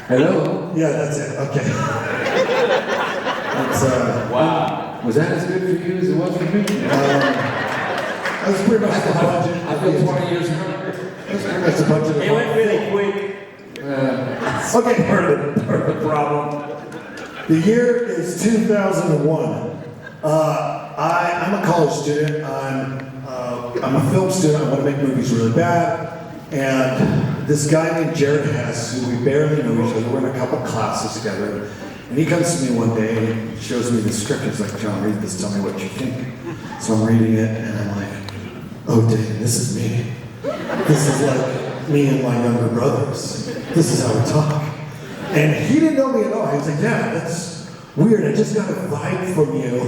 Hello? Yeah, that's it. Okay. That's, Wow. Was that as good for you as it was for me? that was pretty much the budget. I feel 20 years younger. That's pretty much the budget. It went really quick. Okay, part of the problem. The year is 2001. I'm a college student. I'm a film student. I want to make movies really bad. And this guy named Jared Hess, who we barely know each other, we're in a couple classes together. And he comes to me one day and he shows me the script. He's like, John, read this, tell me what you think. So I'm reading it and I'm like, oh dang, this is me. This is like me and my younger brothers. This is how we talk. And he didn't know me at all. He was like, yeah, that's weird. I just got a vibe from you.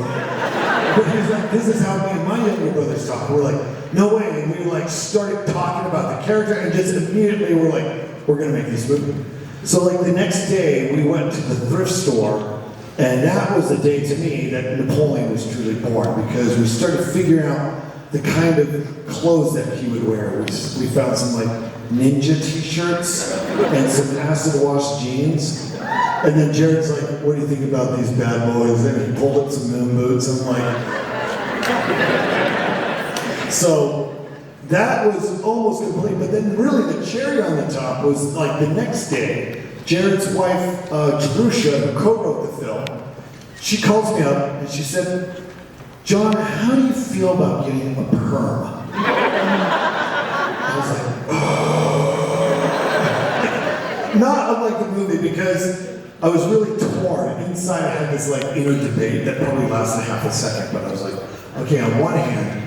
But he's like, this is how me and my younger brothers talk. We're like, no way. And we like started talking about the character and just immediately we're like, we're gonna make this movie. So like the next day we went to the thrift store and that was the day to me that Napoleon was truly born because we started figuring out the kind of clothes that he would wear. We found some like ninja t-shirts and some acid wash jeans. And then Jared's like, what do you think about these bad boys? And he pulled up some moon boots. I'm like, so that was almost complete. But then really the cherry on the top was like the next day, Jared's wife, Jerusha, who co-wrote the film, she calls me up and she said, John, how do you feel about getting a perm? I was like, oh. Not unlike the movie because I was really torn. Inside I had this like inner debate that probably lasted half a second, but I was like, okay, on one hand,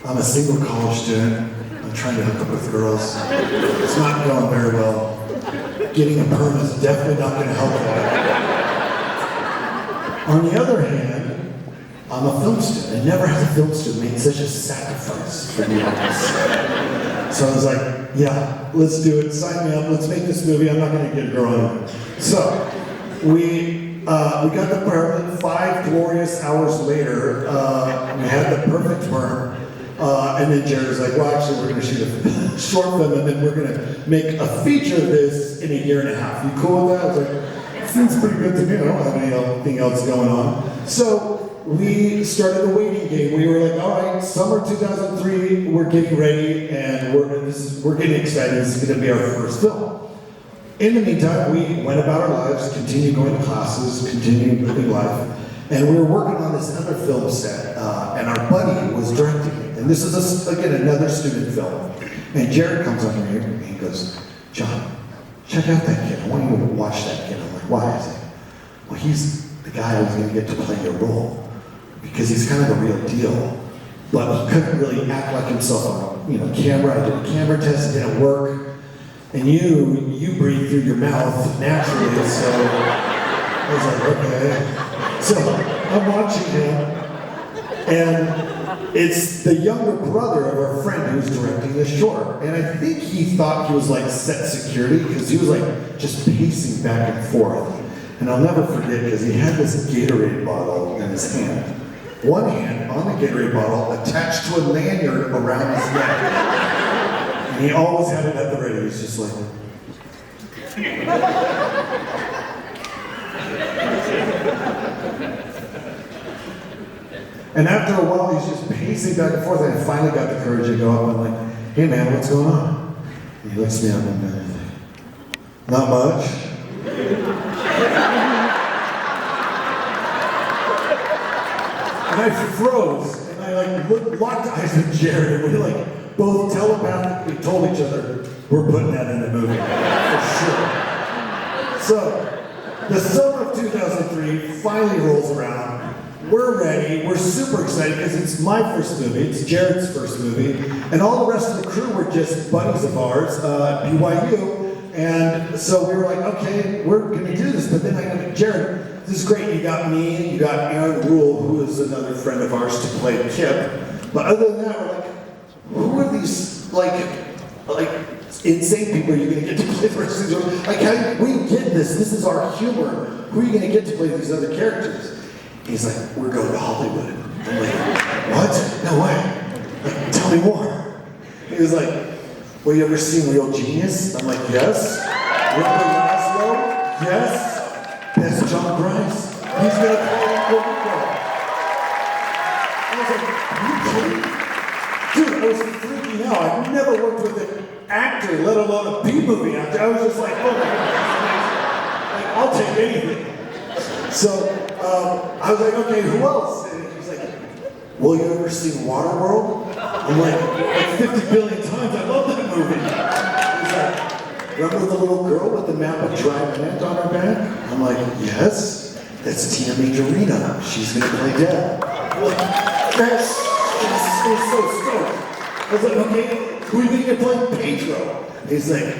I'm a single college student. I'm trying to hook up with girls. It's not going very well. Getting a perm is definitely not going to help that. On the other hand, I'm a film student. I never had a film student make such a sacrifice for the artist. So I was like, yeah, let's do it. Sign me up. Let's make this movie. I'm not going to get a girl on it. So we got the perm. 5 glorious hours later, we had the perfect perm. And then Jared was like, well, actually, we're going to shoot a short film, and then we're going to make a feature of this in a year and a half. You cool with that? I was like, seems pretty good to me. I don't have anything else going on. So we started the waiting game. We were like, all right, summer 2003, we're getting ready, and we're getting excited. This is going to be our first film. In the meantime, we went about our lives, continued going to classes, continued living life, and we were working on this other film set, and our buddy was directing it. And this is, again, another student film. And Jared comes over here and he goes, John, check out that kid. I want you to watch that kid. I'm like, why? He's like, well, he's the guy I was going to get to play your role. Because he's kind of the real deal. But he couldn't really act like himself on camera. I did a camera test, it didn't work. And you breathe through your mouth naturally, so I was like, okay. So I'm watching him, and it's the younger brother of our friend who's directing this short. And I think he thought he was like set security, because he was like just pacing back and forth. And I'll never forget, because he had this Gatorade bottle in his hand. One hand on the Gatorade bottle attached to a lanyard around his neck. And he always had it at the ready. He was just like... And after a while, he's just pacing back and forth, and I finally got the courage to go up. I'm like, hey man, what's going on? And he looks me up and he's like, not much. And I froze, and I locked eyes with Jared, and we both telepathically told each other, we're putting that in the movie, for sure. So, the summer of 2003 finally rolls around. We're ready, we're super excited because it's my first movie, it's Jared's first movie, and all the rest of the crew were just buddies of ours at BYU. And so we were like, okay, we're gonna do this, but then I go, Jared, this is great, you got me, you got Aaron Rule, who is another friend of ours to play Kip. But other than that, we're like, who are these, insane people you're gonna get to play the rest of these? We get this is our humor. Who are you gonna get to play these other characters? He's like, we're going to Hollywood. I'm like, what? No way. Like, tell me more. He was like, well, you ever seen Real Genius? I'm like, yes. Remember Laszlo? Yes. That's Jon Gries. He's gonna play Rico. I was like, are you kidding? Dude, I was freaking out. I've never worked with an actor, let alone a B-movie actor. I was just like, oh my God, like, I'll take anything. So I was like, okay, who else? And he's like, well, you ever seen Waterworld? I'm like 50 billion times. I love that movie. He's like, remember the little girl with the map of dry land on her back? I'm like, yes. That's Tina Majorina. She's gonna play Deb. I'm like, that's so stoked. I was like, okay, who are you gonna play Pedro? He's like,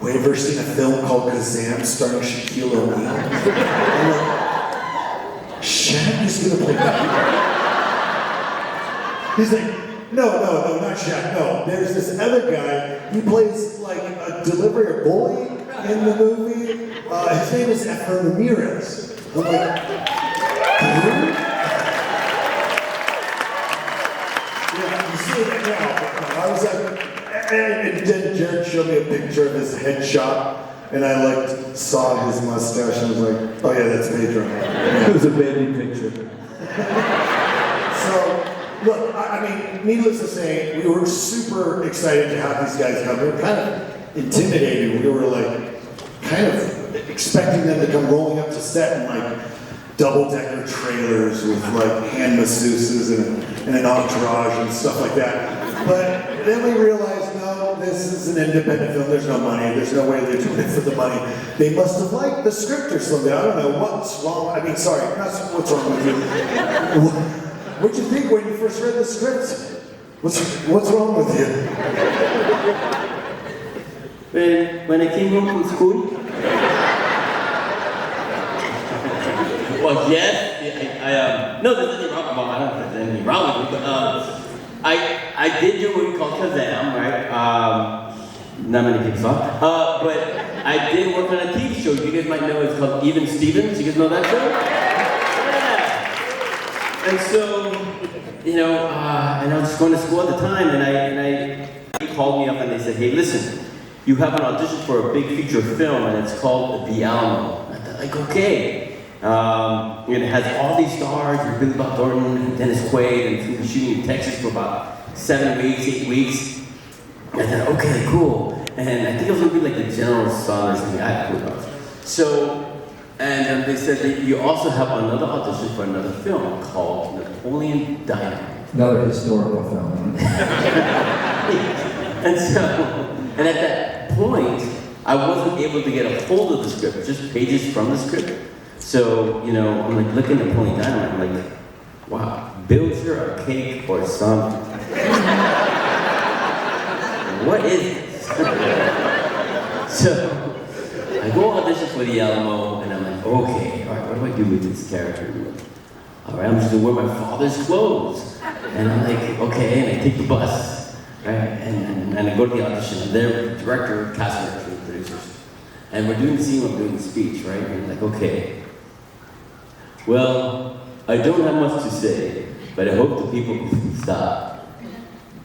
well, you ever seen a film called Kazam starring Shaquille O'Neal? I'm like, Shaq is gonna play Pedro. He's like, no, not Shaq, no. There's this other guy, he plays like a delivery bully in the movie. His name is Efren Ramirez. I'm like, who? Yeah, you see that now. I was like, and then Jared showed me a picture of his headshot, and I like saw his mustache, and I was like, oh yeah, that's Pedro. It was a baby picture. So, look, I mean, needless to say, we were super excited to have these guys come. We were kind of intimidated. We were like, kind of expecting them to come rolling up to set in like double-decker trailers with like hand masseuses and an entourage and stuff like that. But then we realized, no, this is an independent film. There's no money. There's no way they're doing it for the money. They must have liked the script or something. I don't know what's wrong. I mean, sorry, not what's wrong with you. What'd you think when you first read the script? What's wrong with you? When I came home from school. Well, yes, no, there's nothing wrong. Well, I don't think there's anything wrong with it, but I did do a movie called Kazam, right? Not many people saw. But I did work on a TV show. You guys might know it's called Even Stevens. You guys know that show? Yeah. And so, you know, and I was just going to school at the time, and they called me up and they said, hey, listen, you have an audition for a big feature film, and it's called The Alamo. I thought, like, okay. And it has all these stars, Billy Bob Thornton, Dennis Quaid, and it's going to be shooting in Texas for about 7 weeks, 8 weeks. And then, okay, cool. And I think it was going to be like the general son or something. I don't know. So, and they said that you also have another audition for another film called Napoleon Dynamite. Another historical film. And at that point, I wasn't able to get a hold of the script, just pages from the script. So, you know, I'm like looking at Napoleon Dynamite, I'm like, wow, build your a cake or something. What is this? So, I go audition for The Alamo, and I'm like, okay, all right, what do I do with this character? All right, I'm just gonna wear my father's clothes. And I'm like, okay, and I take the bus, right? And I go to the audition, and they're the director, cast director, producers. And we're doing the scene, I'm doing the speech, right? And I'm like, okay. Well, I don't have much to say, but I hope the people can stop.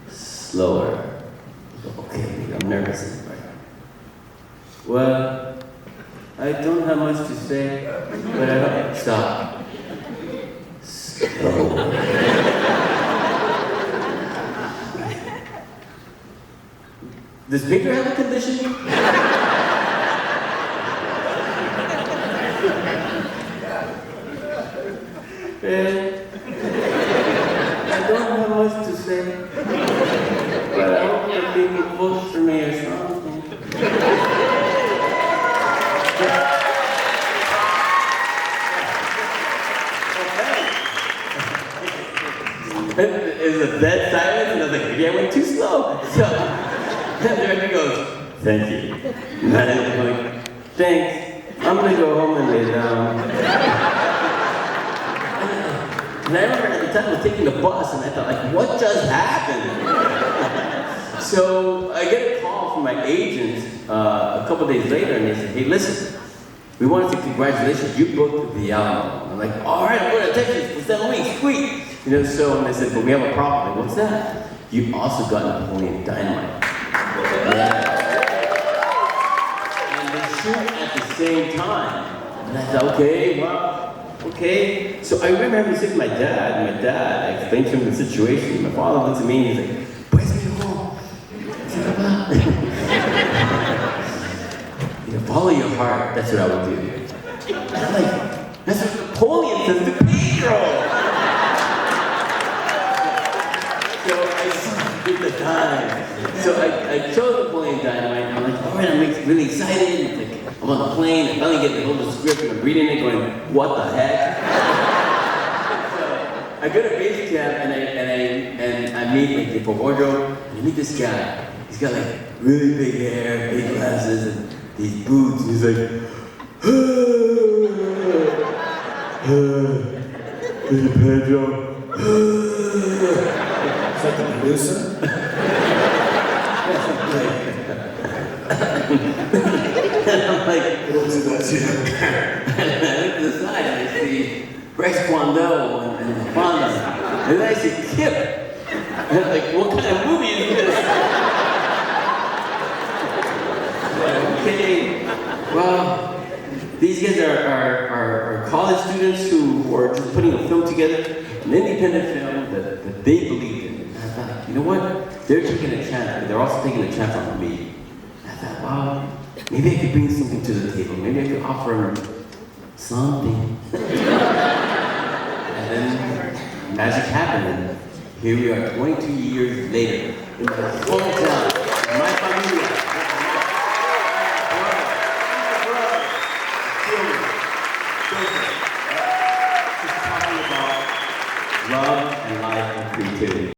Slower. Okay, I'm nervous, right? Well, I don't have much to say, but I hope stop. Slower. Does Pedro have a condition? I don't have much to say, but I hope that people vote for me or something. It was a dead silence, and I was like, maybe I went too slow. So, the director goes, thank you. And I'm like, thanks. I'm gonna go home and lay down. And I remember at the time I was taking the bus, and I thought, like, what just happened? So I get a call from my agent a couple days later, and they said, hey, listen, we want to say congratulations, you booked The Alamo. I'm like, all right, I'm going to Texas for 7 weeks, sweet. You know, so, and they said, but we have a problem. Like, what's that? You also got Napoleon Dynamite. Yeah. And they shoot at the same time. And I thought, okay, well, okay. So I remember having to sit with my dad. I explained to him the situation. My father looked at me and he's like, "Pues mi hijo." You know, follow your heart. That's what I would do. And I'm like, that's what Napoleon says to Pedro. So I did the time. So I chose Napoleon Dynamite. And I'm like, all right, I'm really excited. And like, I'm on the plane. I finally get the whole script. And I'm reading it, going, what the heck? So I go to base camp and I meet like the wardrobe. And I meet this guy. He's got like really big hair, big glasses, and these boots. And he's like, hey Pedro. Is that the producer? And I'm like, What was that? and I look to the side and I see Rex Kwando and Fonda. And then I see Kip. And I'm like, what kind of movie is this? Okay, well, these guys are college students who are just putting a film together, an independent film that they believe in. And I thought, you know what? They're taking a chance, but they're also taking a chance on me. And I thought, wow, maybe I could bring something to the table. Maybe I could offer them something. And then magic happened, and here we are 22 years later in my hometown.